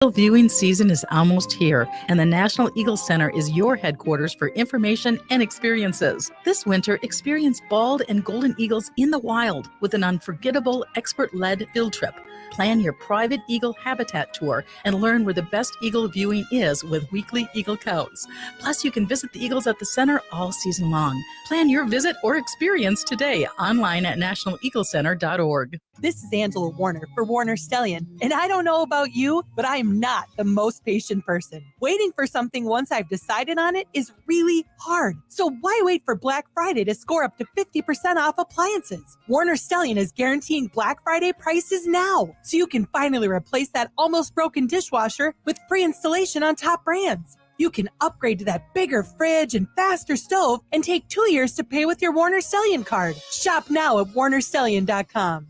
Eagle viewing season is almost here, and the National Eagle Center is your headquarters for information and experiences. This winter, experience bald and golden eagles in the wild with an unforgettable, expert-led field trip. Plan your private eagle habitat tour and learn where the best eagle viewing is with weekly eagle counts. Plus, you can visit the eagles at the center all season long. Plan your visit or experience today online at nationaleaglecenter.org. This is Angela Warner for Warner Stellian, and I don't know about you, but I'm not the most patient person. Waiting for something once I've decided on it is really hard. So why wait for Black Friday to score up to 50% off appliances? Warner Stellian is guaranteeing Black Friday prices now, so you can finally replace that almost broken dishwasher with free installation on top brands. You can upgrade to that bigger fridge and faster stove and take 2 years to pay with your Warner Stellian card. Shop now at warnerstellian.com.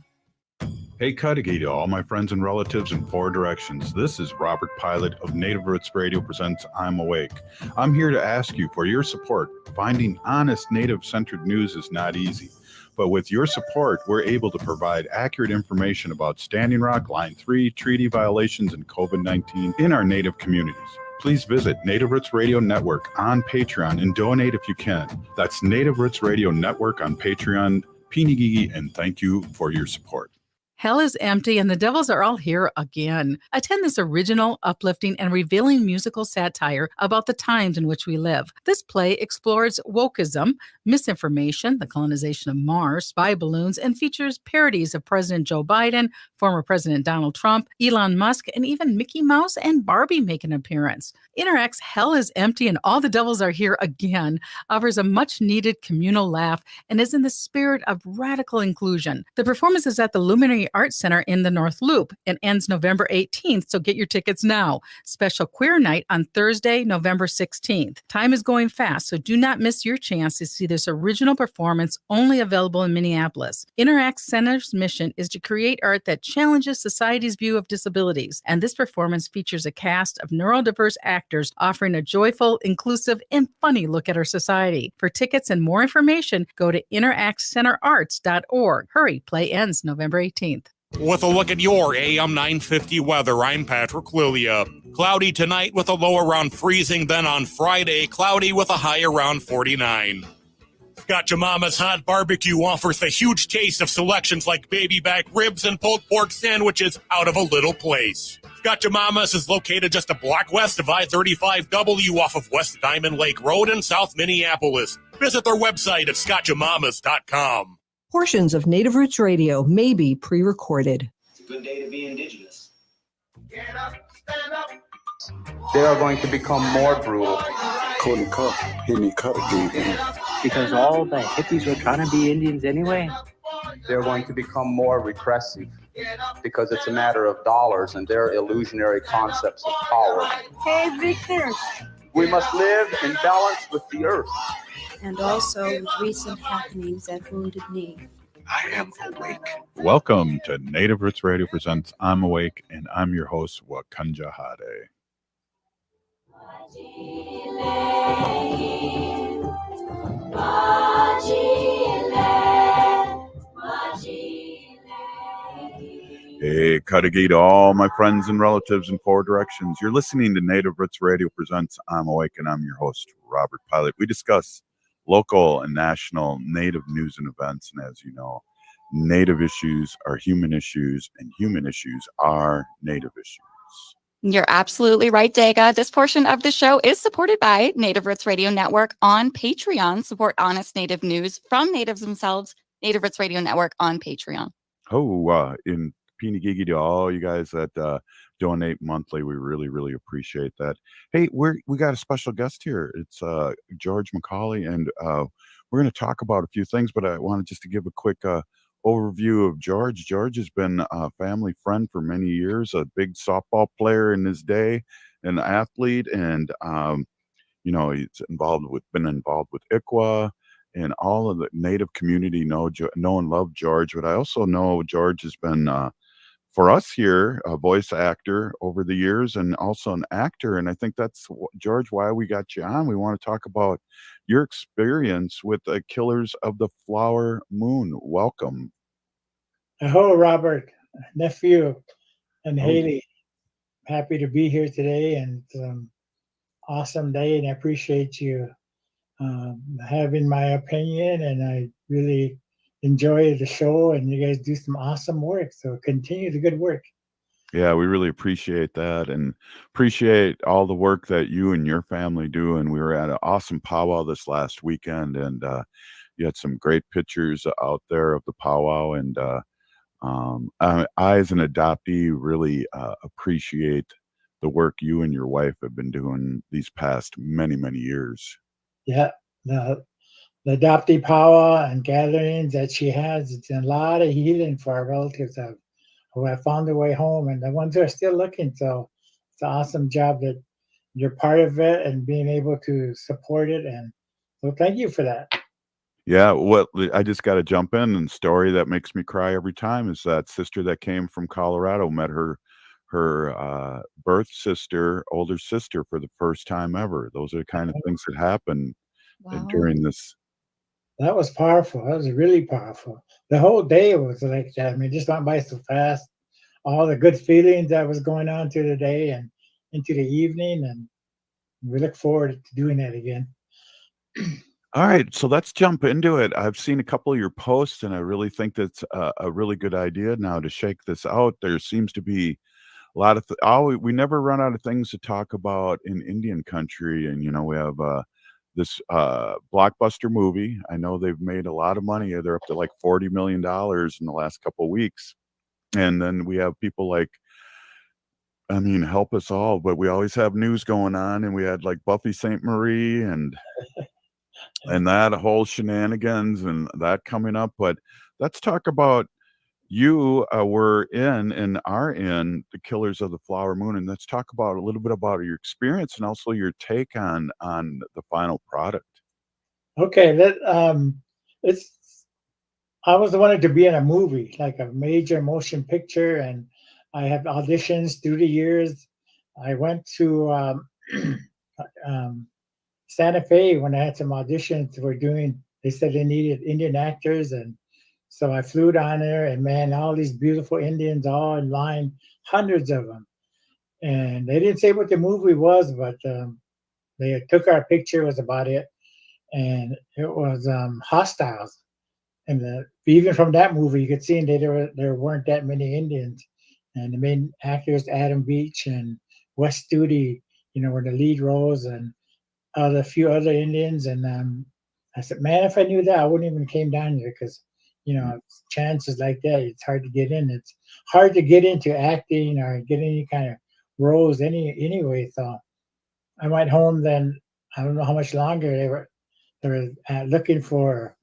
Hey, Cudahy to all my friends and relatives in four directions. This is Robert Pilot of Native Roots Radio presents I'm Awake. I'm here to ask you for your support. Finding honest Native-centered news is not easy. But with your support, we're able to provide accurate information about Standing Rock, Line 3, treaty violations, and COVID-19 in our Native communities. Please visit Native Roots Radio Network on Patreon and donate if you can. That's Native Roots Radio Network on Patreon. Pinigigi, and thank you for your support. Hell is empty and the devils are all here again. Attend this original, uplifting, and revealing musical satire about the times in which we live. This play explores wokeism, misinformation, the colonization of Mars, spy balloons, and features parodies of President Joe Biden, former President Donald Trump, Elon Musk, and even Mickey Mouse and Barbie make an appearance. Interact's Hell is Empty and All the Devils Are Here Again offers a much-needed communal laugh and is in the spirit of radical inclusion. The performance is at the Luminary Arts Center in the North Loop and ends November 18th, so get your tickets now. Special Queer Night on Thursday, November 16th. Time is going fast, so do not miss your chance to see this original performance only available in Minneapolis. Interact Center's mission is to create art that challenges society's view of disabilities, and this performance features a cast of neurodiverse actors offering a joyful, inclusive, and funny look at our society. For tickets and more information, go to interactcenterarts.org. Hurry, play ends November 18th. With a look at your AM 950 weather, I'm Patrick Lilia. Cloudy tonight with a low around freezing, then on Friday, cloudy with a high around 49. Scotch Mama's Hot Barbecue offers the huge taste of selections like baby back ribs and pulled pork sandwiches out of a little place. Scotch Mama's is located just a block west of I-35W off of West Diamond Lake Road in South Minneapolis. Visit their website at scotchamamas.com. Portions of Native Roots Radio may be pre-recorded. It's a good day to be indigenous. Get up, stand up. They are going to become more brutal. Couldn't cut, Henny cut again. Because all the hippies were trying to be Indians anyway. They're going to become more repressive because it's a matter of dollars and their illusionary concepts of power. Hey, Victor. We must live in balance with the earth. And also with recent happenings at Wounded Knee. I am awake. Welcome to Native Roots Radio presents I'm Awake, and I'm your host, Wakanja Hade. Hey, Cudahy to all my friends and relatives in four directions. You're listening to Native Roots Radio presents I'm Awake, and I'm your host, Robert Pilot. We discuss local and national Native news and events, and as you know, Native issues are human issues, and human issues are Native issues. You're absolutely right, Daga. This portion of the show is supported by Native Roots Radio Network on Patreon. Support honest Native news from Natives themselves. Native Roots Radio Network on Patreon. In Pinigigi to all you guys that donate monthly, we really appreciate that. Hey, we got a special guest here. It's George McCauley, and we're going to talk about a few things, but I wanted just to give a quick overview of George. George has been a family friend for many years, a big softball player in his day, an athlete, and he's been involved with ICWA, and all of the Native community know and love George. But I also know George has been for us here, a voice actor over the years and also an actor. And I think that's, George, why we got you on. We want to talk about your experience with the Killers of the Flower Moon. Welcome. Hello, Robert, nephew, and Haley. happy to be here today, and it's an awesome day, and I appreciate you having my opinion, and I really enjoy the show, and you guys do some awesome work. So continue the good work. Yeah, we really appreciate that and appreciate all the work that you and your family do. And we were at an awesome powwow this last weekend, and you had some great pictures out there of the powwow. And I, as an adoptee, really appreciate the work you and your wife have been doing these past many, many years. Yeah, the adoptee power and gatherings that she has, it's a lot of healing for our relatives who have found their way home, and the ones who are still looking. So it's an awesome job that you're part of it and being able to support it. And so thank you for that. Yeah, what I just got to jump in, and story that makes me cry every time is that sister that came from Colorado met her birth sister, older sister, for the first time ever. Those are the kind of things that happen during this. That was powerful. That was really powerful. The whole day was like that. I mean, it just went by so fast. All the good feelings that was going on through the day and into the evening, and we look forward to doing that again. All right, so let's jump into it. I've seen a couple of your posts, and I really think that's a really good idea now to shake this out. There seems to be a lot of we never run out of things to talk about in Indian country, and we have this blockbuster movie. I know they've made a lot of money. They're up to like $40 million in the last couple of weeks. And then we have people like, I mean, help us all, but we always have news going on, and we had like Buffy St. Marie and that whole shenanigans and that coming up. But let's talk about you were in and are in The Killers of the Flower Moon, and let's talk about a little bit about your experience and also your take on the final product. Okay, I was wanted to be in a movie, like a major motion picture, and I have auditions through the years. I went to Santa Fe when I had some auditions. They said they needed Indian actors, and so I flew down there, and man, all these beautiful Indians all in line, hundreds of them. And they didn't say what the movie was, but they took our picture, was about it. And it was Hostiles. And even from that movie, you could see there weren't that many Indians. And the main actors, Adam Beach and Wes Studi, were the lead roles, and a few other Indians. And I said, man, if I knew that, I wouldn't even came down here, because chances like that, it's hard to get in. It's hard to get into acting or get any kind of roles anyway. So I went home. Then I don't know how much longer they were looking for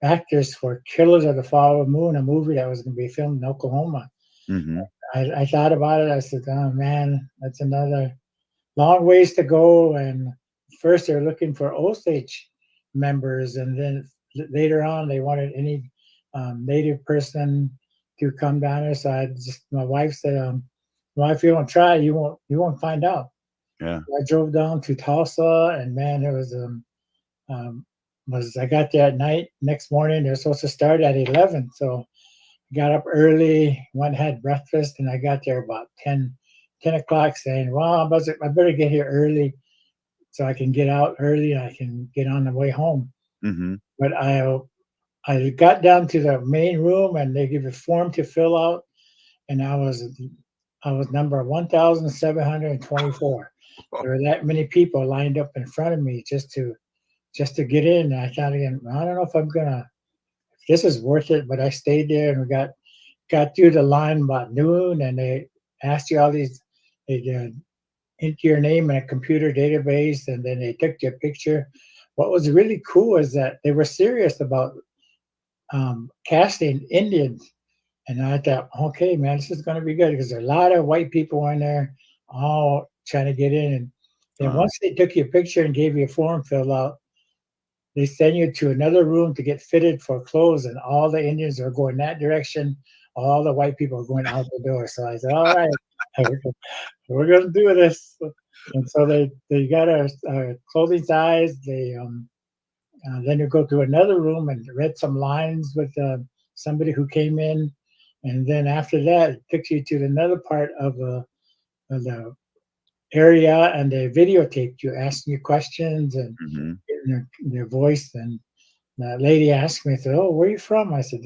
actors for Killers of the Flower Moon, a movie that was going to be filmed in Oklahoma. Mm-hmm. I thought about it. I said, oh man, that's another long ways to go. And first they're looking for Osage members, and then later on they wanted any native person to come down there. So my wife said, well, if you don't try, you won't find out. Yeah. So I drove down to Tulsa, and man, it was I got there at night. Next morning they're supposed to start at 11, so I got up early, went and had breakfast, and I got there about 10 o'clock, saying, well, I better get here early so I can get out early and I can get on the way home. Mm-hmm. But I got down to the main room, and they give a form to fill out, and I was number 1,724. There were that many people lined up in front of me just to get in. And I thought again, I don't know if this is worth it, but I stayed there, and we got through the line about noon, and they asked you all these, they enter your name in a computer database, and then they took your picture. What was really cool is that they were serious about casting Indians. And I thought, okay, man, this is going to be good, because there are a lot of white people in there all trying to get in. And then once they took your picture and gave you a form filled out, they send you to another room to get fitted for clothes, and all the Indians are going that direction. All the white people are going out the door. So I said, all right, we're going to do this. And so they got our clothing size. Then you go to another room and read some lines with somebody who came in And then after that, it took you to another part of the area, and they videotaped you, asking you questions and getting their voice. And the lady asked me, said, "Oh, where are you from?" I said,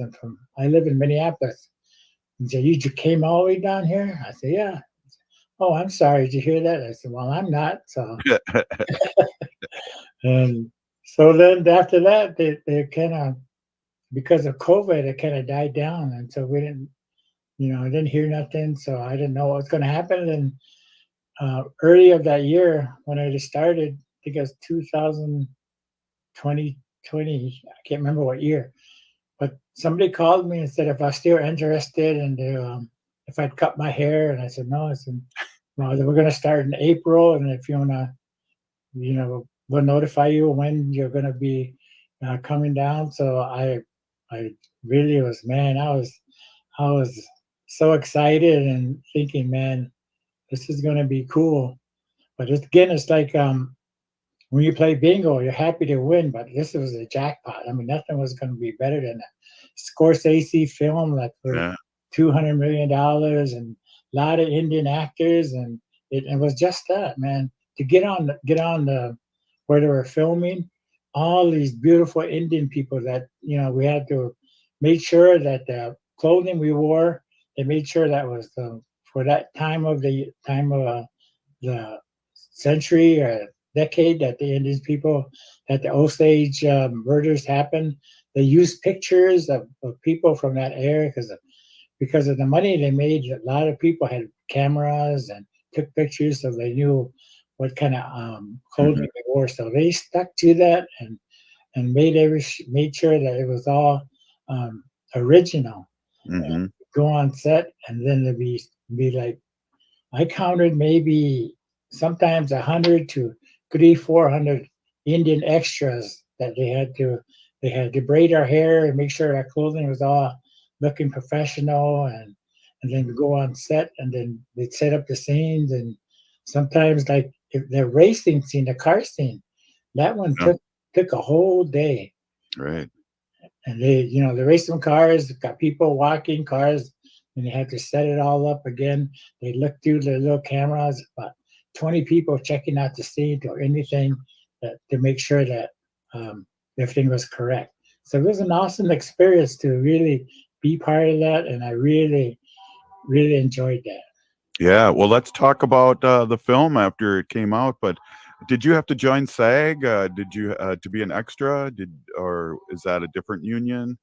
I live in Minneapolis. And said, "You came all the way down here?" I said, "Yeah." "Oh, I'm sorry. Did you hear that?" I said, "Well, I'm not." So, and so then after that, they kind of, because of COVID, it kind of died down, and so we didn't, I didn't hear nothing, so I didn't know what was going to happen. And early of that year, when I just started, I think it was 2020, I can't remember what year, but somebody called me and said if I was still interested and if I'd cut my hair, and I said no. I said, "No, we're going to start in April, and if you want to, we'll notify you when you're going to be coming down." So I really was, man, I was so excited and thinking, man, this is going to be cool. But it's like when you play bingo, you're happy to win, but this was a jackpot. I mean, nothing was going to be better than a Scorsese film that was $200 million and a lot of Indian actors, and it was just that, man. To get on the where they were filming, all these beautiful Indian people that we had to make sure that the clothing we wore, they made sure that was for that time of the the century or decade that the Indian people, that the Osage murders happened. They used pictures of people from that area because of the money they made. A lot of people had cameras and took pictures, so they knew what kind of clothing they wore. So they stuck to that and made sure that it was all original. Go on set, and then there'd be like, I counted maybe sometimes 100 to 300-400 Indian extras that they had to braid our hair and make sure our clothing was all looking professional, and then go on set, and then they'd set up the scenes. And sometimes, like, if the racing scene, the car scene, that one took a whole day. Right. And they race some cars, got people walking cars, and they had to set it all up again. They looked through their little cameras, about 20 people checking out the scene or anything to make sure that everything was correct. So it was an awesome experience to really be part of that, and I really, really enjoyed that. Yeah, well, let's talk about the film after it came out. But did you have to join SAG? Did you to be an extra? Or is that a different union?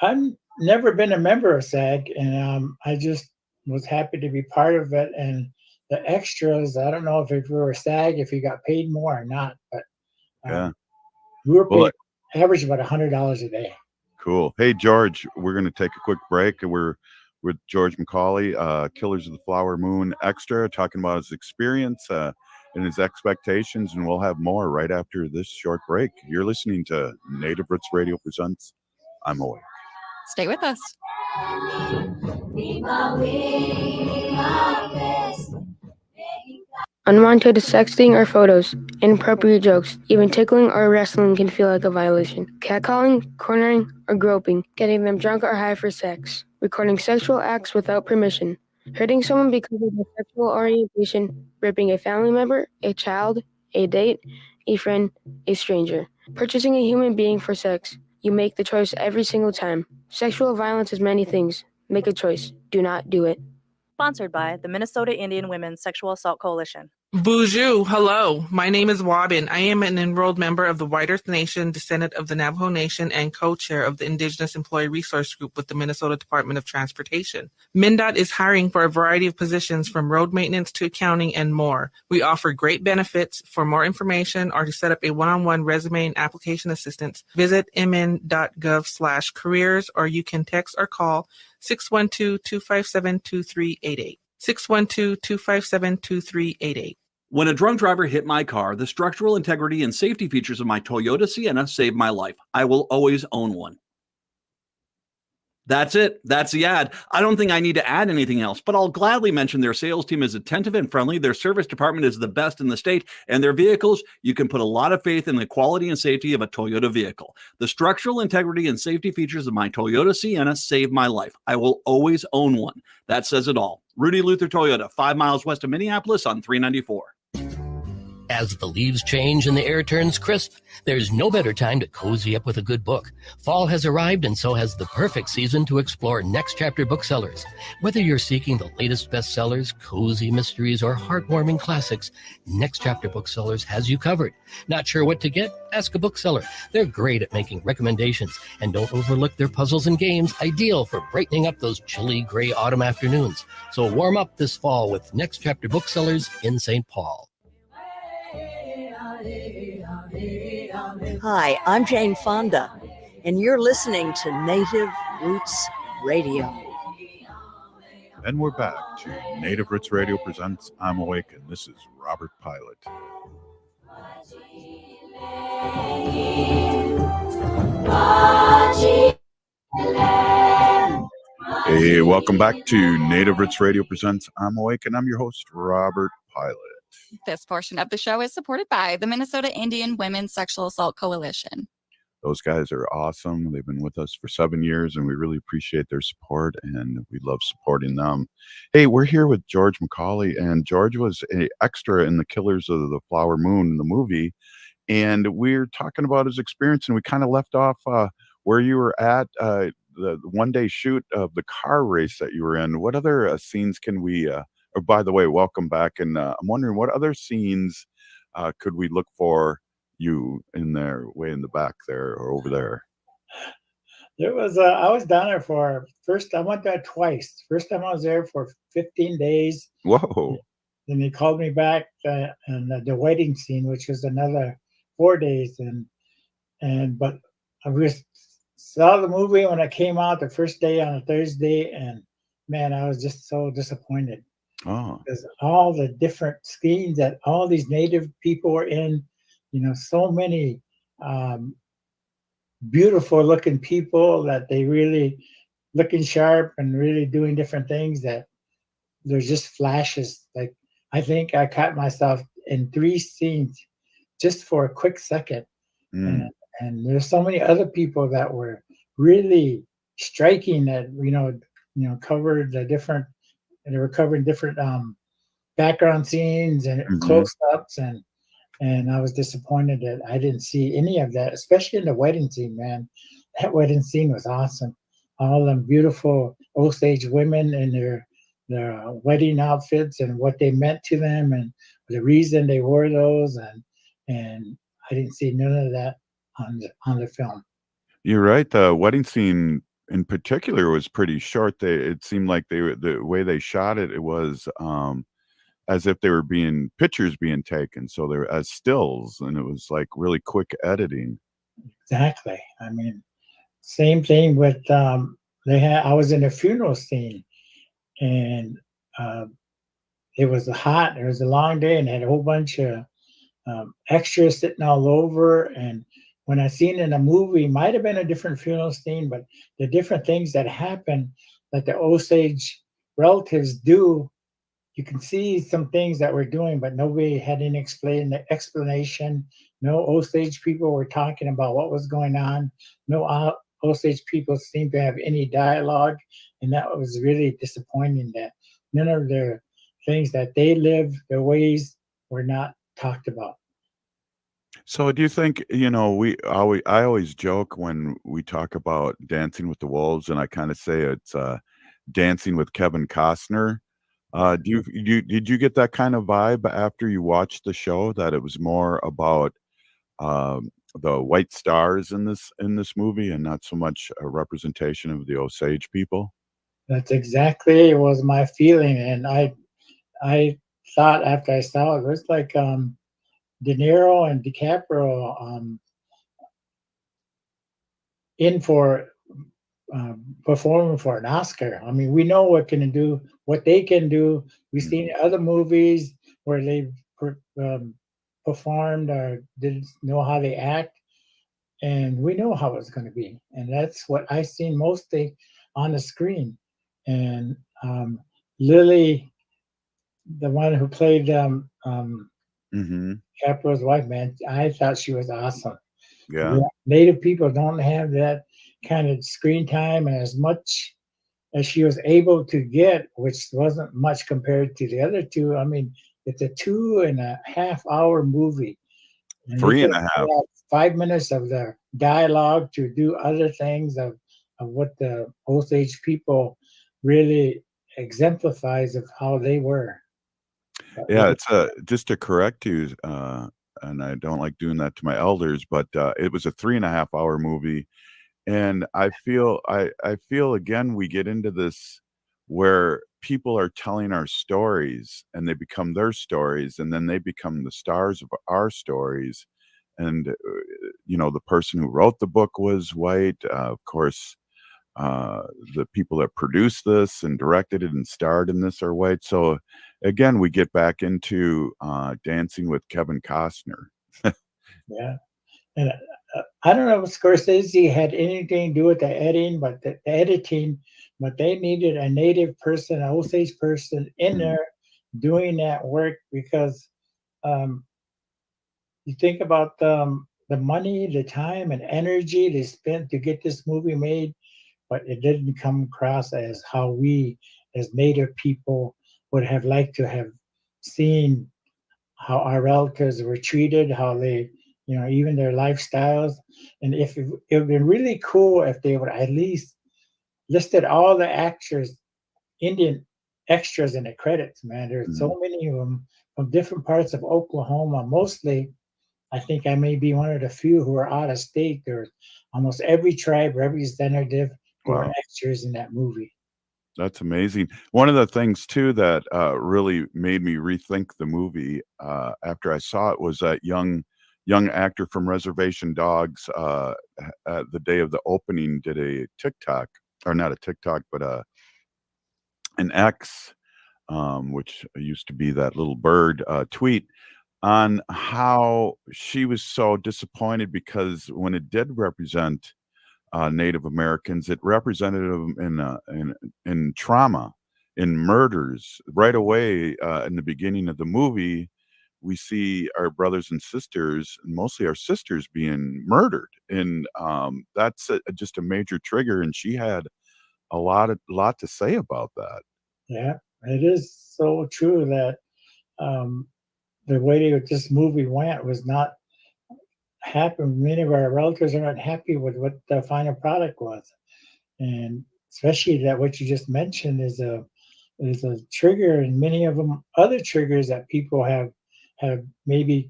I've never been a member of SAG, and I just was happy to be part of it. And the extras, I don't know if we were SAG, if you got paid more or not, but we were paid average about $100 a day. Cool. Hey, George, we're going to take a quick break. We're with George McCauley, Killers of the Flower Moon extra, talking about his experience and his expectations, and we'll have more right after this short break. You're listening to Native Roots Radio Presents I'm Awake. Stay with us. Unwanted sexting or photos, inappropriate jokes, even tickling or wrestling can feel like a violation. Catcalling, cornering, or groping, getting them drunk or high for sex, recording sexual acts without permission, hurting someone because of their sexual orientation, raping a family member, a child, a date, a friend, a stranger, purchasing a human being for sex. You make the choice every single time. Sexual violence is many things. Make a choice. Do not do it. Sponsored by the Minnesota Indian Women's Sexual Assault Coalition. Bonjour, hello. My name is Wabin. I am an enrolled member of the White Earth Nation, descendant of the Navajo Nation, and co-chair of the Indigenous Employee Resource Group with the Minnesota Department of Transportation. MnDOT is hiring for a variety of positions from road maintenance to accounting and more. We offer great benefits. For more information or to set up a one-on-one resume and application assistance, visit mn.gov/careers, or you can text or call 612-257-2388. 612-257-2388. When a drunk driver hit my car, the structural integrity and safety features of my Toyota Sienna saved my life. I will always own one. That's it. That's the ad. I don't think I need to add anything else, but I'll gladly mention their sales team is attentive and friendly. Their service department is the best in the state, and their vehicles, you can put a lot of faith in the quality and safety of a Toyota vehicle. The structural integrity and safety features of my Toyota Sienna saved my life. I will always own one. That says it all. Rudy Luther Toyota, 5 miles west of Minneapolis on 394. As the leaves change and the air turns crisp, there's no better time to cozy up with a good book. Fall has arrived, and so has the perfect season to explore Next Chapter booksellers. Whether you're seeking the latest bestsellers, cozy mysteries, or heartwarming classics, Next Chapter Booksellers has you covered. Not sure what to get? Ask a bookseller. They're great at making recommendations, and don't overlook their puzzles and games, ideal for brightening up those chilly gray autumn afternoons. So warm up this fall with Next Chapter Booksellers in St. Paul. Hi, I'm Jane Fonda, and you're listening to Native Roots Radio. And we're back to Native Roots Radio presents I'm Awake, and this is Robert Pilot. Hey, welcome back to Native Roots Radio presents I'm Awake, and I'm your host, Robert Pilot. This portion of the show is supported by the Minnesota Indian Women's Sexual Assault Coalition. Those guys are awesome. They've been with us for 7 years, and we really appreciate their support, and we love supporting them. Hey, we're here with George McCauley, and George was an extra in the Killers of the Flower Moon, the movie, and we're talking about his experience, and we kind of left off where you were at the one-day shoot of the car race that you were in. What other scenes can we or by the way, welcome back. And I'm wondering what other scenes could we look for you in there, way in the back there or over there? There was, I was down there for, first, I went there twice. First time I was there for 15 days. Whoa. Then they called me back and the wedding scene, which was another 4 days. But I just saw the movie when I came out the first day on a Thursday, and man, I was just so disappointed. Oh, because all the different scenes that all these Native people were in, so many beautiful looking people that they really looking sharp and really doing different things that there's just flashes. Like, I think I caught myself in 3 scenes just for a quick second. And there's so many other people that were really striking that, covered the different, and they were covering different background scenes and close-ups, and I was disappointed that I didn't see any of that, especially in the wedding scene, man. That wedding scene was awesome. All them beautiful Osage women in their wedding outfits and what they meant to them and the reason they wore those, and I didn't see none of that on the film. You're right. The wedding scene in particular was pretty short. It seemed like the way they shot it, it was as if they were pictures being taken, so they were as stills, and it was like really quick editing. Exactly. I mean, same thing with I was in a funeral scene, and it was hot. It was a long day, and had a whole bunch of extras sitting all over. And when I seen in a movie, might have been a different funeral scene, but the different things that happen that the Osage relatives do, you can see some things that we're doing, but nobody had any explanation. No Osage people were talking about what was going on. No Osage people seemed to have any dialogue, and that was really disappointing that none of their things that they live, their ways, were not talked about. So do you think, I always joke when we talk about Dancing with the Wolves, and I kind of say it's Dancing with Kevin Costner. Did you get that kind of vibe after you watched the show, that it was more about the white stars in this movie and not so much a representation of the Osage people? That's exactly was my feeling, and I thought after I saw it was like De Niro and DiCaprio in for performing for an Oscar. I mean, we know what they can do. We've seen other movies where they performed or didn't know how they act, and we know how it's going to be. And that's what I seen mostly on the screen. And Lily, the one who played Capra's wife, man, I thought she was awesome. Yeah. Native people don't have that kind of screen time and as much as she was able to get, which wasn't much compared to the other two. I mean, it's a 2.5 hour movie. And they Three and could a half. have 5 minutes of the dialogue to do other things of what the Osage people really exemplifies of how they were. Yeah, it's just to correct you, and I don't like doing that to my elders, but it was a 3.5 hour movie, and I feel again we get into this where people are telling our stories, and they become their stories, and then they become the stars of our stories, and the person who wrote the book was white, of course. The people that produced this and directed it and starred in this are white. So again, we get back into Dancing with Kevin Costner. Yeah. And I don't know if Scorsese had anything to do with the editing, but the editing, but they needed a native person, an Osage person in there doing that work because you think about the money, the time, and energy they spent to get this movie made, but it didn't come across as how we, as Native people, would have liked to have seen how our relatives were treated, how they, even their lifestyles. And if it would have been really cool if they would at least listed all the actors, Indian extras in the credits, man. There's so many of them from different parts of Oklahoma. Mostly, I think I may be one of the few who are out of state. There's almost every tribe representative who are Wow. extras in that movie. That's amazing. One of the things too that really made me rethink the movie after I saw it was that young actor from Reservation Dogs. The day of the opening, did a TikTok, or not a TikTok, but an X, which used to be that little bird tweet on how she was so disappointed because when it did represent Native Americans, it represented them in trauma, in murders. Right away in the beginning of the movie, we see our brothers and sisters, and mostly our sisters, being murdered, and that's just a major trigger. And she had a lot to say about that. Yeah, it is so true that the way that this movie went was not happy. Many of our relatives are not happy with what the final product was, and especially that what you just mentioned is a trigger, and many of them other triggers that people have maybe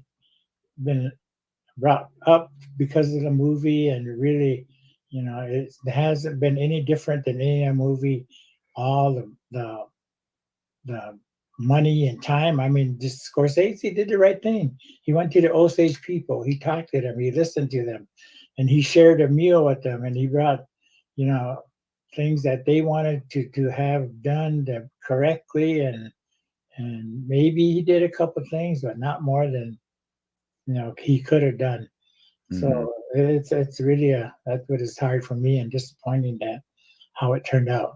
been brought up because of the movie, and really, it hasn't been any different than any other movie. All the money and time. I mean, just Scorsese did the right thing. He went to the Osage people. He talked to them. He listened to them, and he shared a meal with them. And he brought, things that they wanted to have done correctly. And maybe he did a couple things, but not more than he could have done. So it's really that's what is hard for me and disappointing that how it turned out.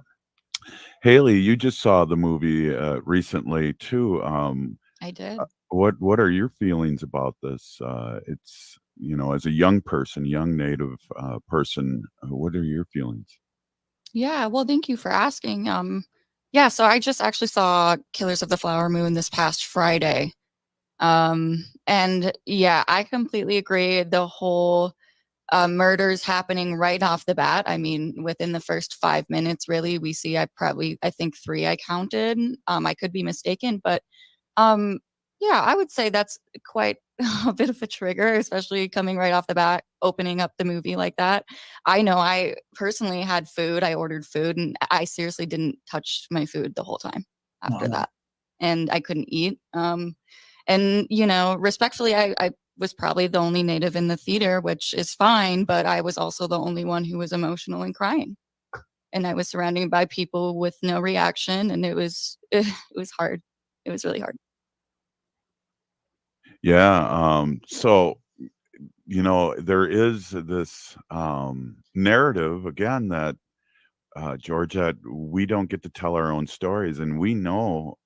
Haley, you just saw the movie recently too. I did. What are your feelings about this? It's as a young person, young Native person, what are your feelings? Yeah, well, thank you for asking. Yeah, so I just actually saw Killers of the Flower Moon this past Friday. And yeah, I completely agree. The whole murders happening right off the bat. I mean, within the first 5 minutes, really, we see I think 3 I counted. I could be mistaken, but yeah, I would say that's quite a bit of a trigger, especially coming right off the bat, opening up the movie like that. I know I personally had food. I ordered food, and I seriously didn't touch my food the whole time after that, and I couldn't eat. And respectfully, I was probably the only Native in the theater, which is fine, but I was also the only one who was emotional and crying. And I was surrounded by people with no reaction, and it was hard. It was really hard. Yeah. So, there is this narrative again that George, that we don't get to tell our own stories, and we know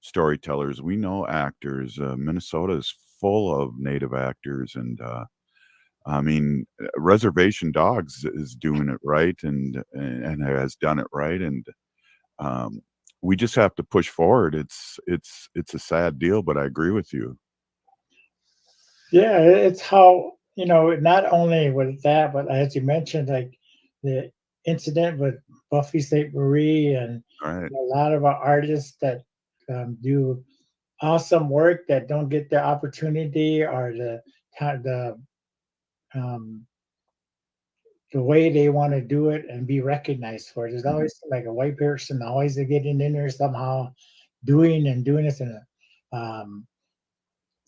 storytellers, we know actors. Minnesota is full of Native actors, and I mean, Reservation Dogs is doing it right, and has done it right, and we just have to push forward. It's a sad deal, but I agree with you. Yeah, it's how, not only with that, but as you mentioned, like the incident with Buffy St. Marie and Right. a lot of our artists that do awesome work that don't get the opportunity or um, the way they want to do it and be recognized for it. There's always like a white person always getting in there somehow, doing this in a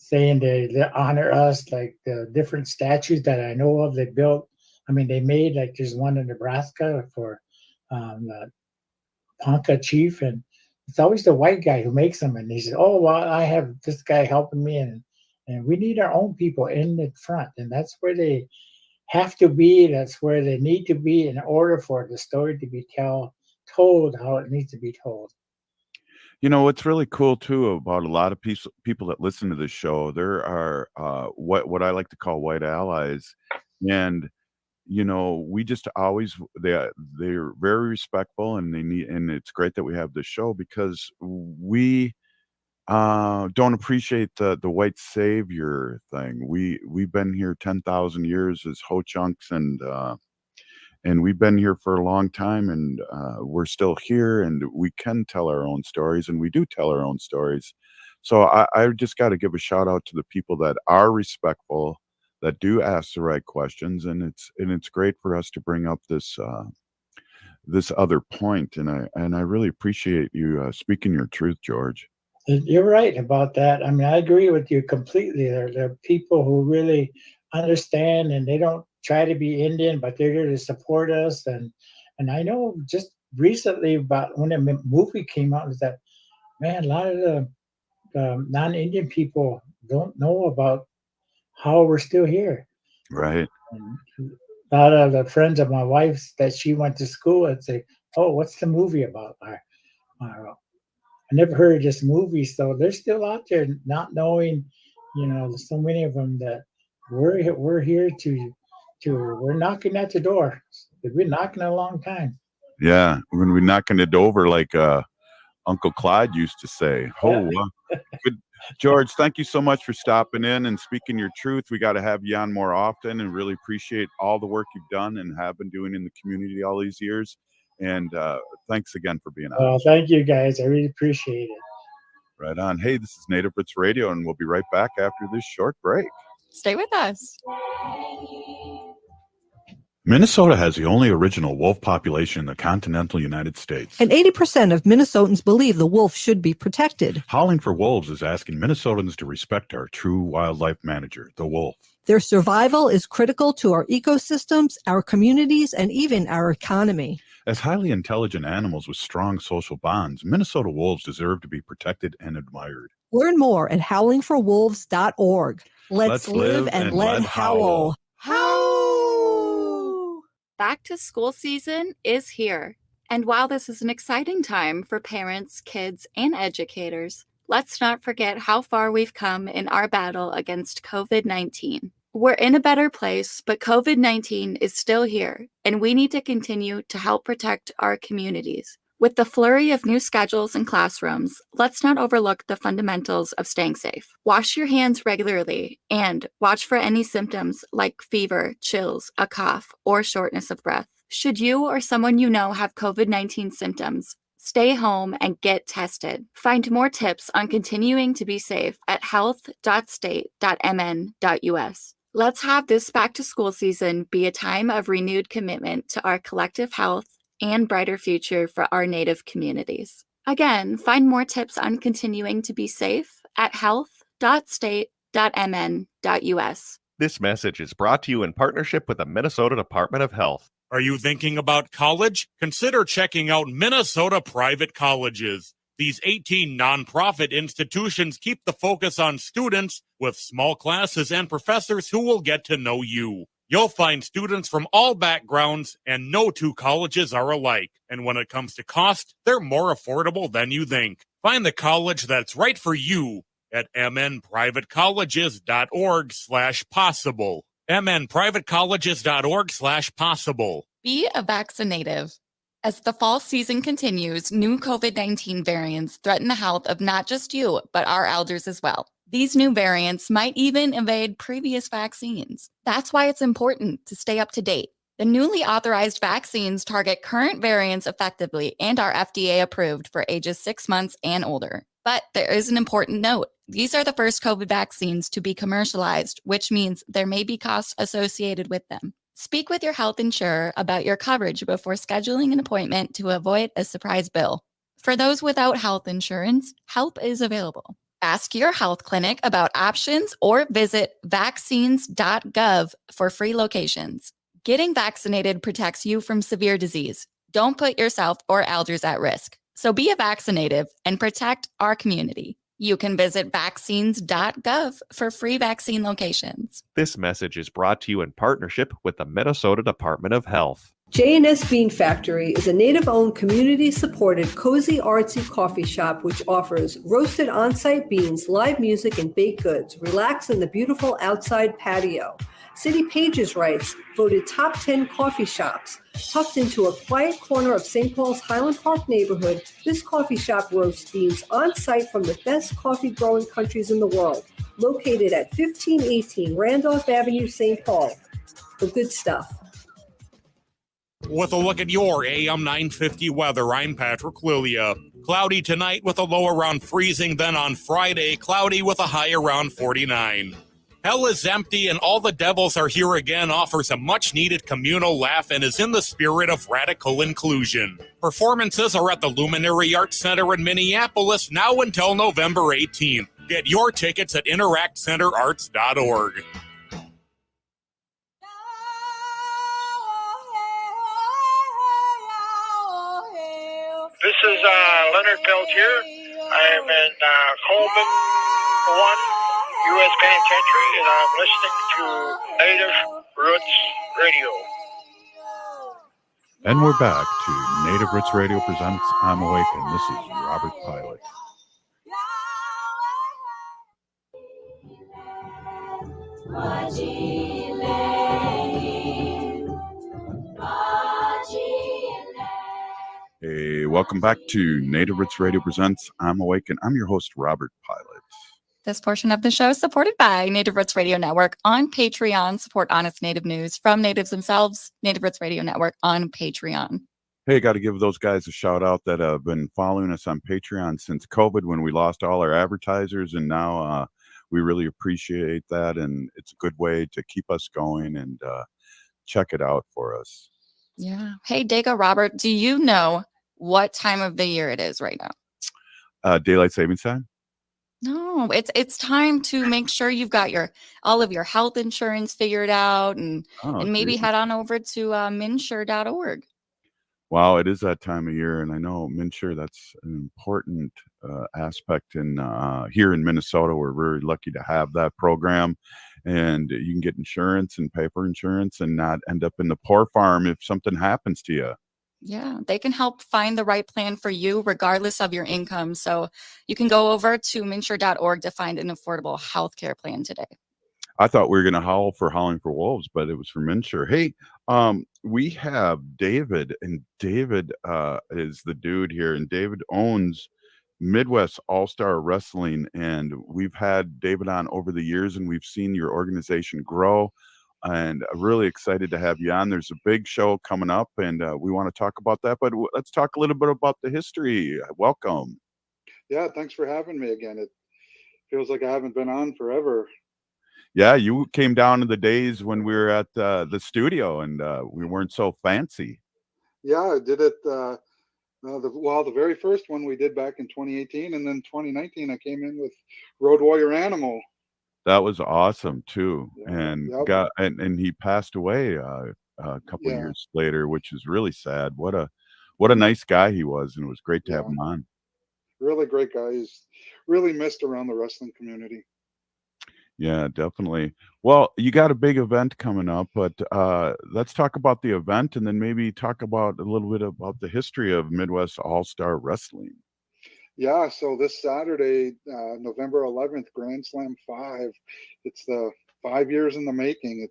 saying they honor us, like the different statues that I know of they built. I mean, they made, like, there's one in Nebraska for the Ponca chief, and it's always the white guy who makes them. And he says, "Oh, well, I have this guy helping me, and we need our own people in the front, and that's where they have to be. That's where they need to be in order for the story to be told how it needs to be told." What's really cool too about a lot of people that listen to this show, there are what I like to call white allies, and we just always they're very respectful, and and it's great that we have this show because we don't appreciate the white savior thing. We've been here 10,000 years as ho-chunks, and we've been here for a long time, and we're still here, and we can tell our own stories, and we do tell our own stories. So I just got to give a shout out to the people that are respectful, that do ask the right questions, and it's great for us to bring up this other point, and I really appreciate you speaking your truth, George. You're right about that. I mean, I agree with you completely. There are people who really understand, and they don't try to be Indian, but they're there to support us. And I know just recently about when the movie came out, is that, man, a lot of the non-Indian people don't know about how we're still here. Right. And a lot of the friends of my wife's that she went to school and say, "Oh, what's the movie about?" I never heard of this movie. So they're still out there not knowing, so many of them that we're here we're knocking at the door. We've been knocking a long time. Yeah, when we're knocking it over, like Uncle Clyde used to say. Oh, good. George, thank you so much for stopping in and speaking your truth. We got to have you on more often, and really appreciate all the work you've done and have been doing in the community all these years. And thanks again for being on. Well, thank you, guys. I really appreciate it. Right on. Hey, this is Native Roots Radio, and we'll be right back after this short break. Stay with us. Minnesota has the only original wolf population in the continental United States. And 80% of Minnesotans believe the wolf should be protected. Howling for Wolves is asking Minnesotans to respect our true wildlife manager, the wolf. Their survival is critical to our ecosystems, our communities, and even our economy. As highly intelligent animals with strong social bonds, Minnesota wolves deserve to be protected and admired. Learn more at howlingforwolves.org. Let's live and let howl. Howl! Back to school season is here. And while this is an exciting time for parents, kids, and educators, let's not forget how far we've come in our battle against COVID-19. We're in a better place, but COVID-19 is still here, and we need to continue to help protect our communities. With the flurry of new schedules and classrooms, let's not overlook the fundamentals of staying safe. Wash your hands regularly and watch for any symptoms like fever, chills, a cough, or shortness of breath. Should you or someone you know have COVID-19 symptoms, stay home and get tested. Find more tips on continuing to be safe at health.state.mn.us. Let's have this back-to-school season be a time of renewed commitment to our collective health and brighter future for our Native communities. Again, find more tips on continuing to be safe at health.state.mn.us. This message is brought to you in partnership with the Minnesota Department of Health. Are you thinking about college? Consider checking out Minnesota Private Colleges. These 18 nonprofit institutions keep the focus on students with small classes and professors who will get to know you. You'll find students from all backgrounds, and no two colleges are alike. And when it comes to cost, they're more affordable than you think. Find the college that's right for you at mnprivatecolleges.org/possible. mnprivatecolleges.org/possible. Be a vaccinative. As the fall season continues, new COVID-19 variants threaten the health of not just you, but our elders as well. These new variants might even evade previous vaccines. That's why it's important to stay up to date. The newly authorized vaccines target current variants effectively and are FDA approved for ages 6 months and older. But there is an important note. These are the first COVID vaccines to be commercialized, which means there may be costs associated with them. Speak with your health insurer about your coverage before scheduling an appointment to avoid a surprise bill. For those without health insurance, help is available. Ask your health clinic about options or visit vaccines.gov for free locations. Getting vaccinated protects you from severe disease. Don't put yourself or elders at risk. So be a vaccinative and protect our community. You can visit vaccines.gov for free vaccine locations. This message is brought to you in partnership with the Minnesota Department of Health. J&S Bean Factory is a native-owned, community-supported, cozy, artsy coffee shop which offers roasted on-site beans, live music, and baked goods. Relax in the beautiful outside patio. City Pages writes, voted top 10 coffee shops. Tucked into a quiet corner of St. Paul's Highland Park neighborhood, this coffee shop roasts beans on-site from the best coffee-growing countries in the world. Located at 1518 Randolph Avenue, St. Paul. The good stuff. With a look at your AM 950 weather, I'm Patrick Lilia. Cloudy tonight with a low around freezing, then on Friday, cloudy with a high around 49. Hell is Empty and All the Devils Are Here Again offers a much-needed communal laugh and is in the spirit of radical inclusion. Performances are at the Luminary Arts Center in Minneapolis now until November 18th. Get your tickets at interactcenterarts.org. This is Leonard Peltier. I am in Coleman 1, U.S. Penitentiary, and I'm listening to Native Roots Radio. And we're back to Native Roots Radio presents I'm Awake, and this is Robert Pilot. Hey, welcome back to Native Roots Radio presents I'm Awake, and I'm your host, Robert Pilot. This portion of the show is supported by Native Roots Radio Network on Patreon. Support honest Native news from natives themselves. Native Roots Radio Network on Patreon. Hey, got to give those guys a shout out that have been following us on Patreon since COVID when we lost all our advertisers, and now we really appreciate that, and it's a good way to keep us going, and check it out for us. Yeah. Hey, Dega Robert, do you know what time of the year it is right now? Daylight savings time? No, it's time to make sure you've got all of your health insurance figured out, and maybe head on over to minsure.org. Wow, it is that time of year, and I know MNsure, that's an important aspect in here in Minnesota. We're very lucky to have that program, and you can get insurance and pay for insurance and not end up in the poor farm if something happens to you. Yeah, they can help find the right plan for you regardless of your income. So you can go over to minsure.org to find an affordable healthcare plan today. I thought we were going to howl for Howling for Wolves, but it was from MNsure. Hey, we have David, and David is the dude here, and David owns Midwest All-Star Wrestling, and we've had David on over the years, and we've seen your organization grow, and I'm really excited to have you on. There's a big show coming up, and we want to talk about that, but let's talk a little bit about the history. Welcome. Yeah, thanks for having me again. It feels like I haven't been on forever. Yeah, you came down in the days when we were at the studio, and we weren't so fancy. Yeah, I did it. The very first one we did back in 2018, and then 2019 I came in with Road Warrior Animal. That was awesome too, Yeah, and yep. and he passed away a couple of years later, which is really sad. What a nice guy he was, and it was great to have him on. Really great guy. He's really missed around the wrestling community. Yeah, definitely. Well, you got a big event coming up, but let's talk about the event and then maybe talk about a little bit about the history of Midwest All-Star Wrestling. Yeah, so this Saturday, November 11th, Grand Slam 5. It's the 5 years in the making.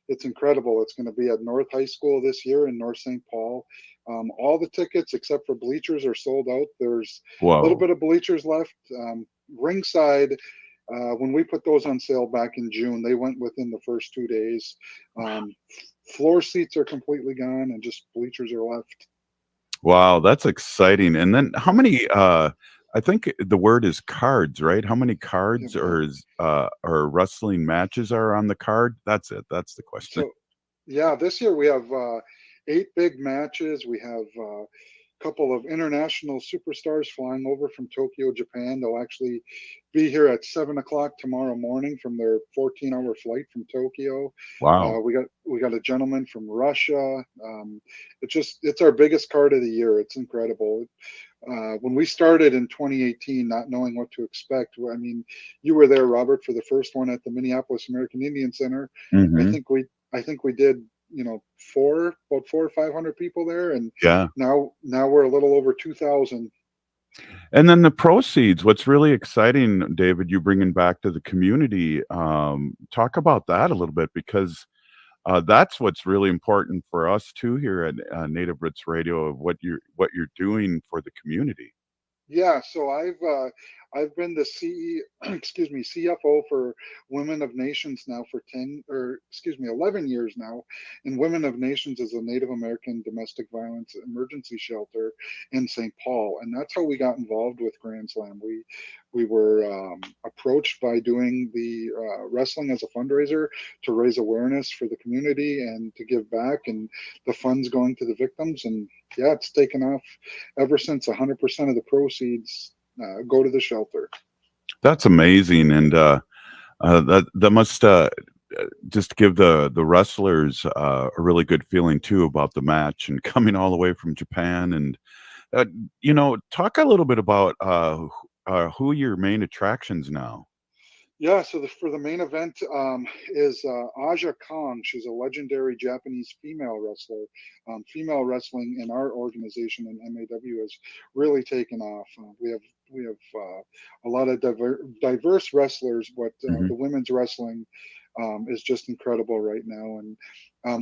It's incredible. It's going to be at North High School this year in North St. Paul. All the tickets except for bleachers are sold out. There's a little Whoa. bit of bleachers left. Ringside, when we put those on sale back in June, they went within the first 2 days. Floor seats are completely gone, and just bleachers are left. Wow, that's exciting. And then how many I think the word is cards, right? How many cards or wrestling matches are on the card? That's it. That's the question. So, yeah, this year we have 8 big matches. We have a couple of international superstars flying over from Tokyo, Japan. They'll actually be here at 7 o'clock tomorrow morning from their 14-hour flight from Tokyo. Wow. We got a gentleman from Russia. It's our biggest card of the year. It's incredible. When we started in 2018, not knowing what to expect, I mean, you were there, Robert, for the first one at the Minneapolis American Indian Center. I Mhm. think we did, about 400 or 500 people there, and Yeah. now we're a little over 2,000. And then the proceeds, what's really exciting, David, you bringing back to the community, talk about that a little bit because that's what's really important for us too here at Native Roots Radio of what you're doing for the community. Yeah, so I've been the excuse me, CFO for Women of Nations now for 11 years now. And Women of Nations is a Native American domestic violence emergency shelter in St. Paul, and that's how we got involved with Grand Slam. We were approached by doing the wrestling as a fundraiser to raise awareness for the community and to give back, and the funds going to the victims. And yeah, it's taken off ever since. 100% of the proceeds go to the shelter. That's amazing, and that must just give the wrestlers a really good feeling too about the match and coming all the way from Japan. And talk a little bit about who are your main attractions now. Yeah, so for the main event is Aja Kong. She's a legendary Japanese female wrestler. Female wrestling in our organization in MAW has really taken off. We have a lot of diverse wrestlers, but Mhm. the women's wrestling is just incredible right now. And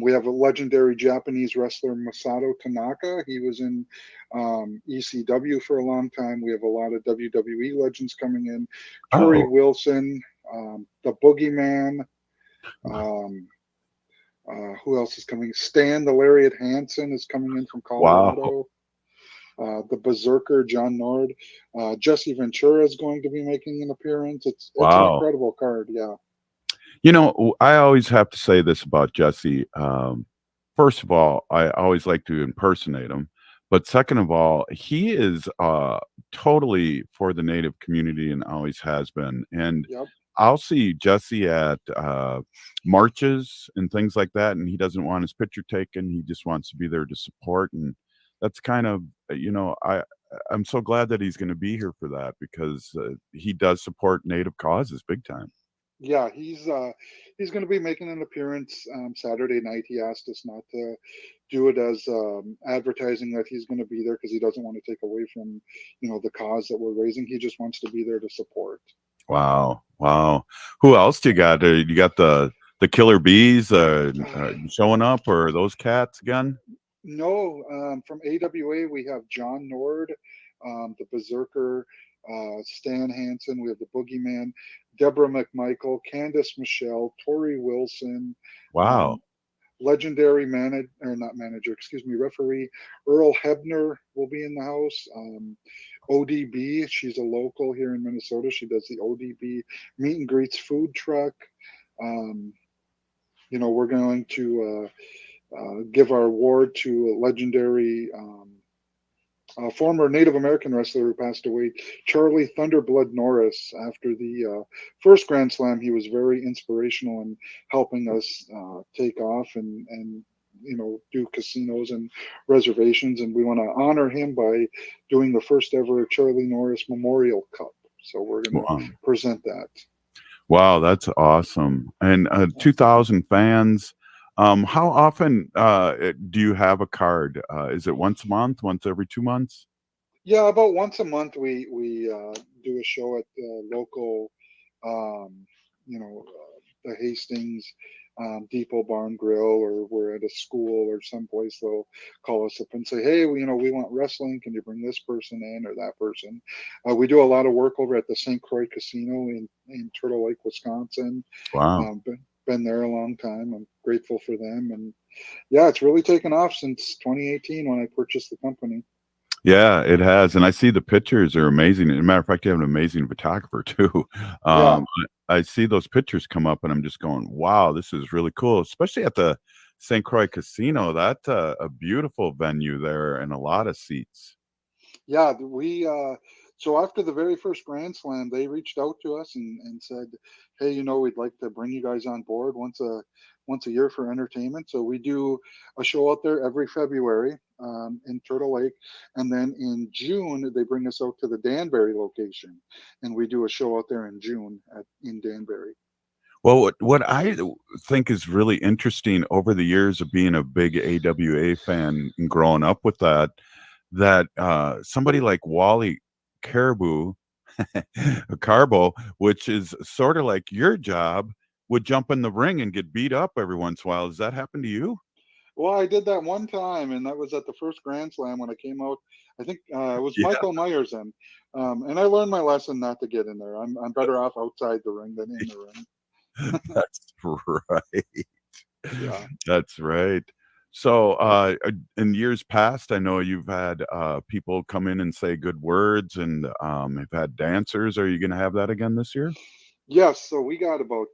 we have a legendary Japanese wrestler, Masato Tanaka. He was in ECW for a long time. We have a lot of WWE legends coming in. Tori Oh, Wilson, the Boogeyman. Who else is coming? Stan the Lariat Hansen is coming in from wow. Colorado. The Berserker, John Nord. Jesse Ventura is going to be making an appearance. It's an Wow. incredible card. Yeah. I always have to say this about Jesse. First of all, I always like to impersonate him. But second of all, he is totally for the Native community and always has been. And Yep. I'll see Jesse at marches and things like that, and he doesn't want his picture taken. He just wants to be there to support. And that's kind of, I'm so glad that he's going to be here for that because he does support Native causes big time. Yeah, he's going to be making an appearance Saturday night. He asked us not to do it as advertising that he's going to be there because he doesn't want to take away from the cause that we're raising. He just wants to be there to support. Wow, wow. Who else do you got? You got the killer bees showing up, or those cats again? No, from AWA we have John Nord, the Berserker, Stan Hansen. We have the Boogeyman, Deborah McMichael, Candace Michelle, Tori Wilson, Wow. legendary referee Earl Hebner will be in the house. ODB, she's a local here in Minnesota. She does the ODB meet and greets food truck. We're going to give our award to a legendary former Native American wrestler who passed away, Charlie Thunderblood Norris. After the first Grand Slam, he was very inspirational in helping us take off and do casinos and reservations. And we want to honor him by doing the first ever Charlie Norris Memorial Cup. So we're going to present that. Wow, that's awesome. And 2,000 fans. How often do you have a card? Is it once a month, once every 2 months? Yeah, about once a month we do a show at the local, um, the Hastings Depot Barn Grill, or we're at a school or someplace. They'll call us up and say, "Hey, we want wrestling. Can you bring this person in or that person?" We do a lot of work over at the St. Croix Casino in Turtle Lake, Wisconsin. Wow. Been there a long time. I'm grateful for them, and yeah, it's really taken off since 2018 when I purchased the company. Yeah, it has, and I see the pictures are amazing. As a matter of fact, you have an amazing photographer too. Yeah. I see those pictures come up, and I'm just going, "Wow, this is really cool." Especially at the St. Croix Casino. That's a beautiful venue there, and a lot of seats. Yeah, we so after the very first Grand Slam, they reached out to us and said, "Hey, we'd like to bring you guys on board once a year for entertainment." So we do a show out there every February in Turtle Lake, and then in June they bring us out to the Danbury location, and we do a show out there in June in Danbury. Well, what I think is really interesting over the years of being a big AWA fan and growing up with that somebody like Wally Caribou, Carbo, which is sort of like your job, would jump in the ring and get beat up every once in a while. Does that happen to you? Well, I did that one time, and that was at the first Grand Slam when I came out. I think it was Yeah. Michael Myers in, and I learned my lesson not to get in there. I'm better off outside the ring than in the ring. That's right. Yeah. That's right. So, in years past, I know you've had people come in and say good words, and have had dancers. Are you going to have that again this year? Yes, so we got about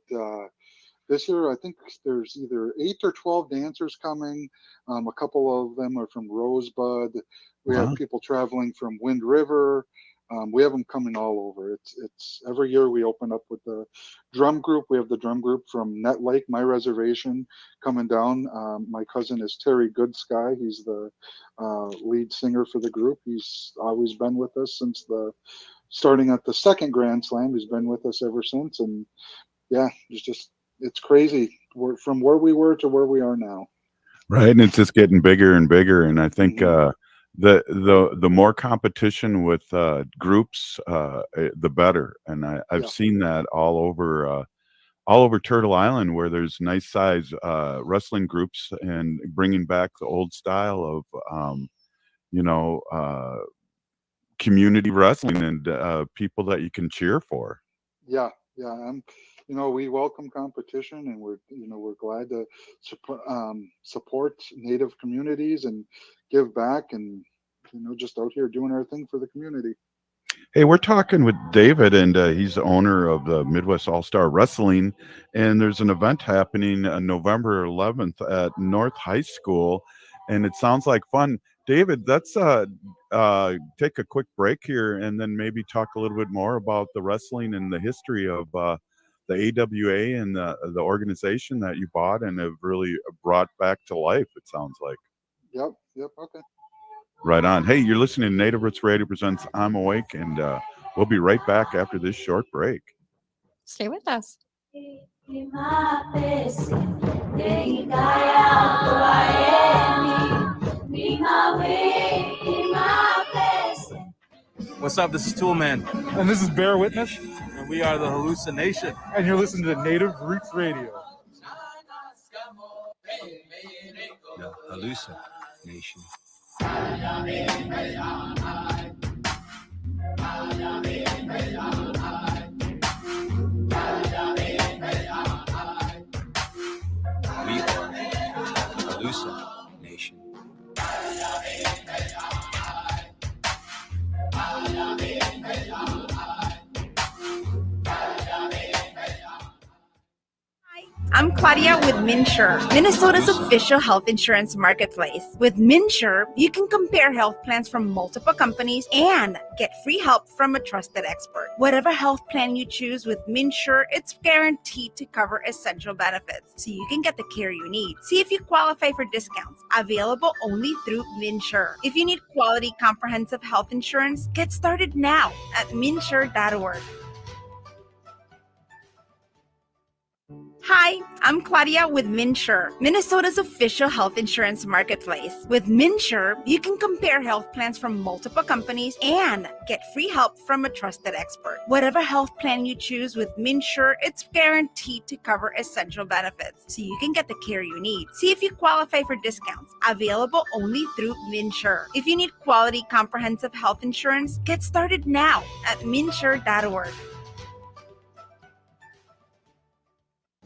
this year. I think there's either 8 or 12 dancers coming. A couple of them are from Rosebud. We have Wow. people traveling from Wind River. We have them coming all over. It's every year we open up with the drum group. We have the drum group from Net Lake, my reservation, coming down. My cousin is Terry Goodsky. He's the lead singer for the group. He's always been with us since starting at the second Grand Slam. He's been with us ever since, and yeah, it's crazy. We're from where we were to where we are now. Right, and it's just getting bigger and bigger, and I think Mhm. the more competition with groups, the better. And I've Yeah. seen that all over Turtle Island, where there's nice size wrestling groups, and bringing back the old style of you know uh, community wrestling, and people that you can cheer for. Yeah, yeah. We welcome competition, and we're glad to support Native communities and give back, and just out here doing our thing for the community. Hey, we're talking with David, and he's the owner of the Midwest All Star Wrestling. And there's an event happening November 11th at North High School, and it sounds like fun. David, let's take a quick break here, and then maybe talk a little bit more about the wrestling and the history of the AWA and the organization that you bought and have really brought back to life, it sounds like. Yep, yep. Okay. Right on. Hey, you're listening to Native Roots Radio presents I'm Awake, and we'll be right back after this short break. Stay with us. What's up? This is Toolman. And this is Bear Witness. And we are the Hallucination. And you're listening to Native Roots Radio. The Hallucination. We are the Hallucination. I'm Claudia with MinSure, Minnesota's official health insurance marketplace. With MinSure, you can compare health plans from multiple companies and get free help from a trusted expert. Whatever health plan you choose with MinSure, it's guaranteed to cover essential benefits, so you can get the care you need. See if you qualify for discounts, available only through MinSure. If you need quality, comprehensive health insurance, get started now at minsure.org. Hi, I'm Claudia with MinSure, Minnesota's official health insurance marketplace. With MinSure, you can compare health plans from multiple companies and get free help from a trusted expert. Whatever health plan you choose with MinSure, it's guaranteed to cover essential benefits, so you can get the care you need. See if you qualify for discounts, available only through MinSure. If you need quality, comprehensive health insurance, get started now at minsure.org.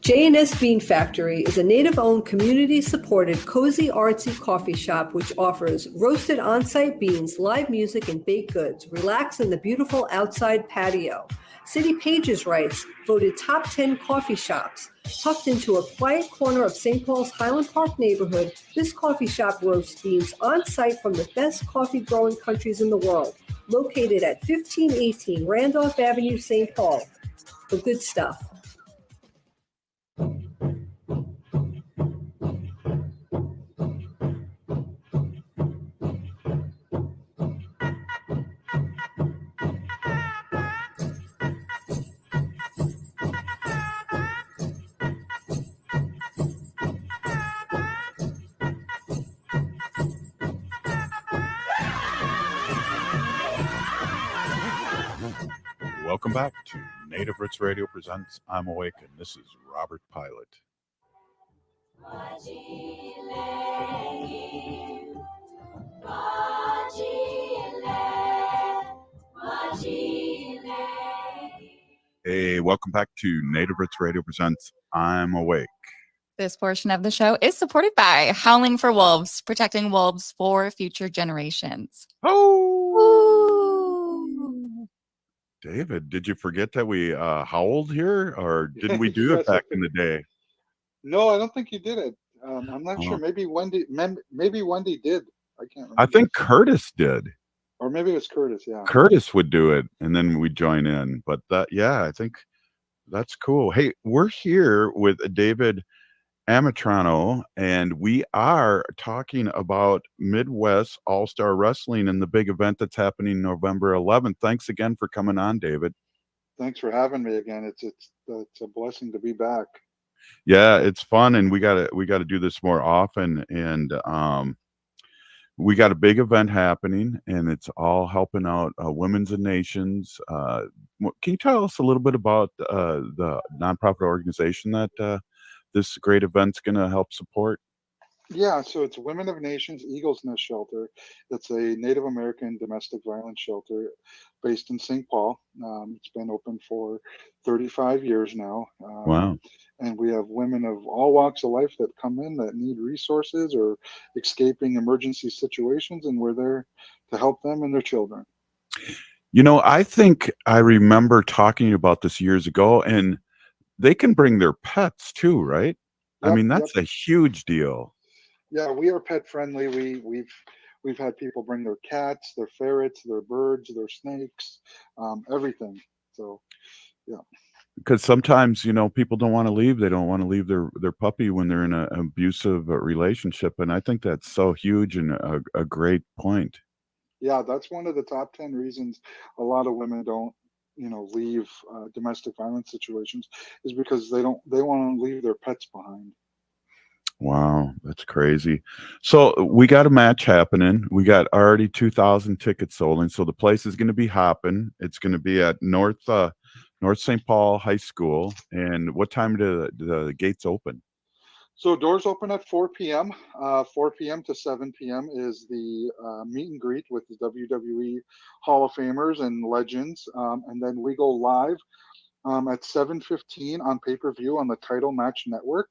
J&S Bean Factory is a native-owned, community-supported, cozy, artsy coffee shop which offers roasted on-site beans, live music, and baked goods. Relax in the beautiful outside patio. City Pages writes, voted top 10 coffee shops. Tucked into a quiet corner of St. Paul's Highland Park neighborhood, this coffee shop roasts beans on-site from the best coffee-growing countries in the world. Located at 1518 Randolph Avenue, St. Paul. The good stuff. Welcome back to Native Roots Radio presents I'm Awake, and this is Robert Pilot. Hey, welcome back to Native Roots Radio presents I'm Awake. This portion of the show is supported by Howling for Wolves, protecting wolves for future generations. David, did you forget that we howled here, or didn't we do Yes, it back in the day? No, I don't think you did it. I'm not sure. Oh. Maybe Wendy did. I can't remember. I think Curtis did. Or maybe it was Curtis, yeah. Curtis would do it, and then we'd join in. But yeah, I think that's cool. Hey, we're here with David Amitrano, and we are talking about Midwest All-Star Wrestling and the big event that's happening November 11th. Thanks again for coming on, David. Thanks for having me again. It's a blessing to be back. Yeah, it's fun, and we gotta do this more often. And we got a big event happening, and it's all helping out Women's and Nations. Can you tell us a little bit about the nonprofit organization that this great event's going to help support? Yeah, so it's Women of Nations Eagles Nest Shelter. It's a Native American domestic violence shelter based in St. Paul. It's been open for 35 years now. Wow. And we have women of all walks of life that come in that need resources or escaping emergency situations, and we're there to help them and their children. You know, I think I remember talking about this years ago, and they can bring their pets too, right? I mean, that's a huge deal. Yeah, we are pet friendly. We've had people bring their cats, their ferrets, their birds, their snakes, everything. So, yeah. Because sometimes, you know, people don't want to leave. They don't want to leave their puppy when they're in an abusive relationship, and I think that's so huge and a great point. Yeah, that's one of the top 10 reasons a lot of women don't, leave domestic violence situations, is because they want to leave their pets behind. Wow, that's crazy. So we got a match happening. We got already 2,000 tickets sold, and so the place is going to be hopping. It's going to be at North St. Paul High School. And what time do the gates open? So doors open at 4 p.m. 4 p.m. to 7 p.m. is the meet and greet with the WWE Hall of Famers and legends, and then we go live at 7:15 on pay-per-view on the Title Match Network,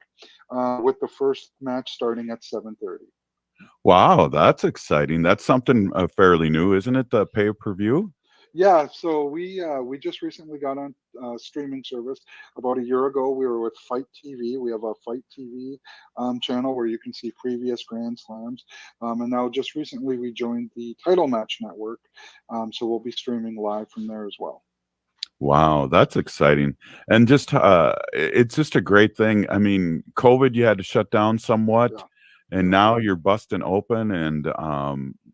with the first match starting at 7:30. Wow, that's exciting. That's something fairly new, isn't it? The pay-per-view? Yeah, so we just recently got on streaming service about a year ago. We were with Fight TV. We have a Fight TV channel where you can see previous Grand Slams, and now just recently we joined the Title Match Network, so we'll be streaming live from there as well. Wow, that's exciting. And just it's just a great thing. I mean, COVID, you had to shut down somewhat, and now you're busting open, and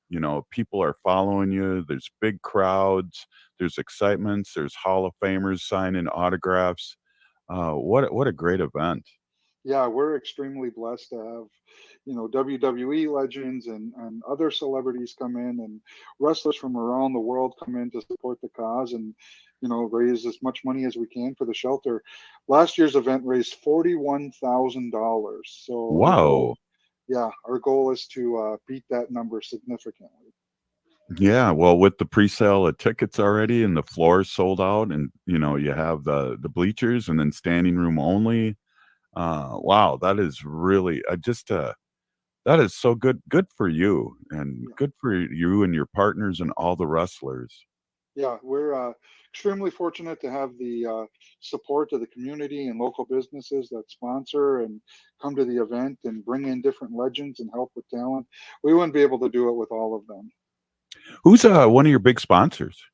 you know, people are following you. There's big crowds, there's excitements, there's Hall of Famers signing autographs. What a great event. Yeah, we're extremely blessed to have, WWE legends and other celebrities come in, and wrestlers from around the world come in to support the cause and, raise as much money as we can for the shelter. Last year's event raised $41,000. So our Wow. goal, yeah, our goal is to beat that number significantly. Yeah, well, with the pre-sale of tickets already and the floors sold out, and you have the bleachers and then standing room only. Wow, that is really that is so good for you, and Yeah. good for you and your partners and all the wrestlers. Yeah, we're extremely fortunate to have the support of the community and local businesses that sponsor and come to the event and bring in different legends and help with talent. We wouldn't be able to do it with all of them. Who's one of your big sponsors?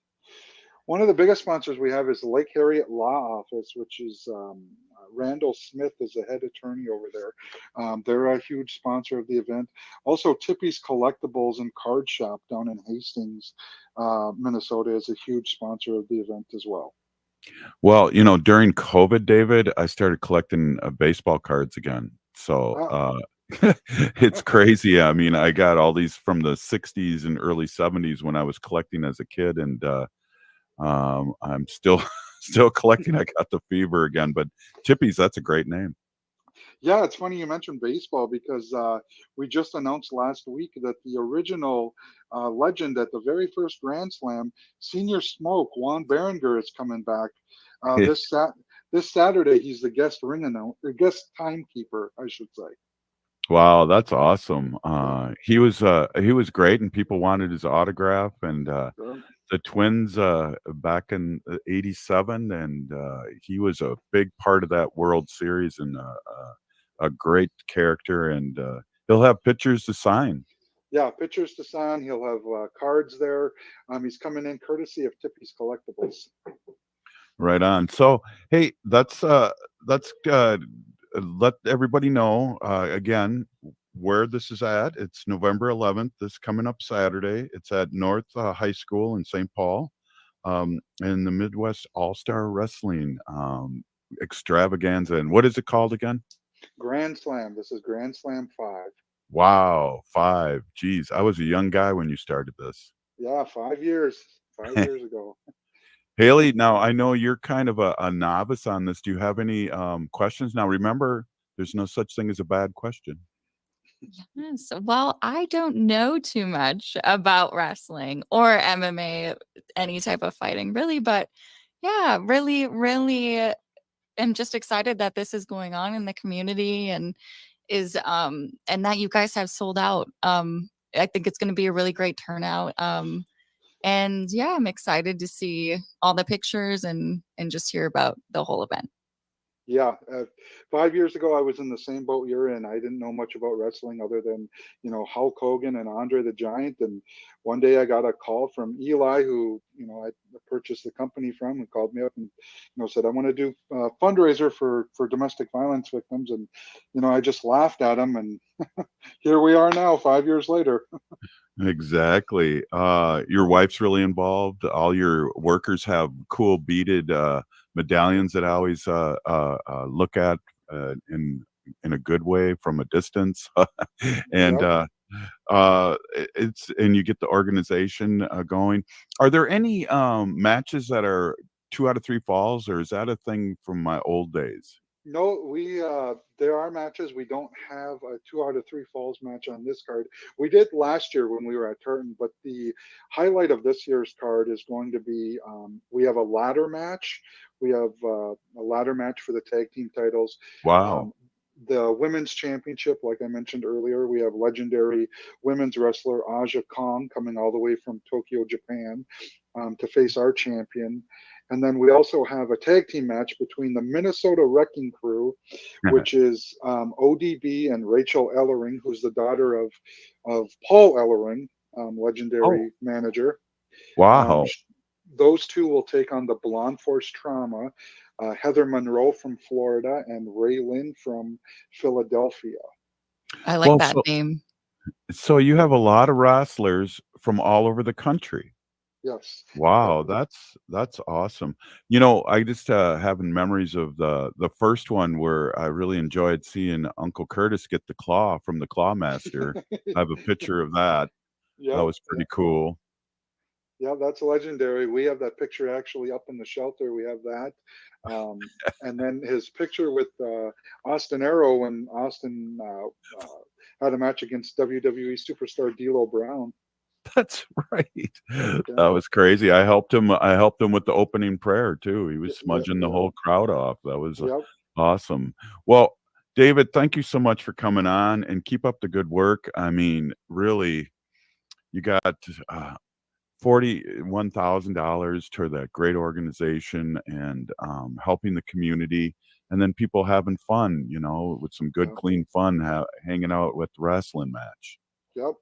One of the biggest sponsors we have is the Lake Harriet Law Office, which is Randall Smith is the head attorney over there. They're a huge sponsor of the event. Also, Tippy's Collectibles and Card Shop down in Hastings, Minnesota, is a huge sponsor of the event as well. Well, during COVID, David, I started collecting baseball cards again. So Wow. it's crazy. I mean, I got all these from the 60s and early 70s when I was collecting as a kid, and I'm still still collecting. I got the fever again. But Tippy's, that's a great name. Yeah, it's funny you mentioned baseball because we just announced last week that the original legend at the very first Grand Slam, Senior Smoke, Juan Berenger, is coming back this Saturday. He's the guest the guest timekeeper, I should say. Wow, that's awesome. He was great, and people wanted his autograph. And Sure. the Twins back in '87, and he was a big part of that World Series, and a great character. And he'll have pictures to sign. Yeah, pictures to sign. He'll have cards there. He's coming in courtesy of Tippy's Collectibles. Right on. So, hey, that's let everybody know again where this is at. It's November 11th. This coming up Saturday. It's at North High School in St. Paul, in the Midwest All Star Wrestling Extravaganza. And what is it called again? Grand Slam. This is Grand Slam 5. Wow, 5. Geez, I was a young guy when you started this. Yeah, 5 years. 5 years ago. Haley, now I know you're kind of a novice on this. Do you have any questions? Now, remember, there's no such thing as a bad question. Yes. Well, I don't know too much about wrestling or MMA, any type of fighting, really. But yeah, really am just excited that this is going on in the community and and that you guys have sold out. I think it's going to be a really great turnout. And yeah, I'm excited to see all the pictures and just hear about the whole event. Yeah, 5 years ago, I was in the same boat you're in. I didn't know much about wrestling other than, Hulk Hogan and Andre the Giant. And one day I got a call from Eli, who, I purchased the company from, and called me up and, said, I want to do a fundraiser for domestic violence victims. And, I just laughed at him. And here we are now, 5 years later. Exactly. Your wife's really involved. All your workers have cool beaded medallions that I always look at in a good way from a distance. And Yep. and you get the organization going. Are there any matches that are 2 out of 3 falls, or is that a thing from my old days? No, there are matches. We don't have a 2 out of 3 falls match on this card. We did last year when we were at Tartan, but the highlight of this year's card is going to be we have a ladder match. We have a ladder match for the tag team titles. Wow. The women's championship, like I mentioned earlier, we have legendary women's wrestler Aja Kong coming all the way from Tokyo, Japan, to face our champion. And then we also have a tag team match between the Minnesota Wrecking Crew, which is ODB and Rachel Ellering, who's the daughter of Paul Ellering, legendary manager. Wow. Those two will take on the Blonde Force Trauma, Heather Monroe from Florida and Ray Lynn from Philadelphia. I like that name. So you have a lot of wrestlers from all over the country. Yes. Wow, that's awesome. I just having memories of the first one where I really enjoyed seeing Uncle Curtis get the claw from the Claw Master. I have a picture of that. That Yep. was pretty cool. Yeah, that's legendary. We have that picture actually up in the shelter. We have that. And then his picture with Austin Arrow when Austin had a match against WWE superstar D'Lo Brown. That's right. That was crazy. I helped him with the opening prayer too. He was smudging the whole crowd off. That was Yep. awesome. Well, David, thank you so much for coming on and keep up the good work. I mean, really, you got $41,000 to that great organization and helping the community, and then people having fun, with some good, clean fun, hanging out with the wrestling match. Yep.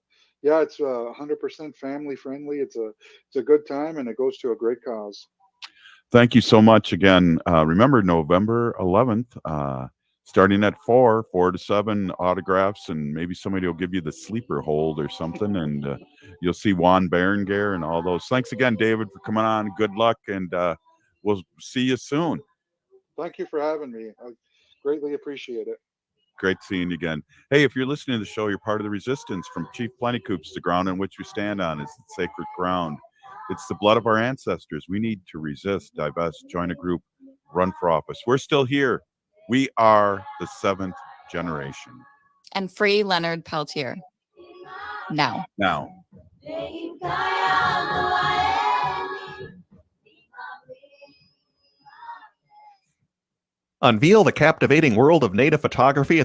Yeah, it's 100% family friendly. It's a good time, and it goes to a great cause. Thank you so much again. Remember, November 11th, starting at 4 to 7 autographs, and maybe somebody will give you the sleeper hold or something, and you'll see Juan Berenguer and all those. Thanks again, David, for coming on. Good luck, and we'll see you soon. Thank you for having me. I greatly appreciate it. Great seeing you again. Hey, if you're listening to the show, you're part of the resistance. From Chief Plentycoops, the ground on which we stand on is the sacred ground. It's the blood of our ancestors. We need to resist, divest, join a group, run for office. We're still here. We are the 7th generation. And free Leonard Peltier. Now. Unveil the captivating world of native photography at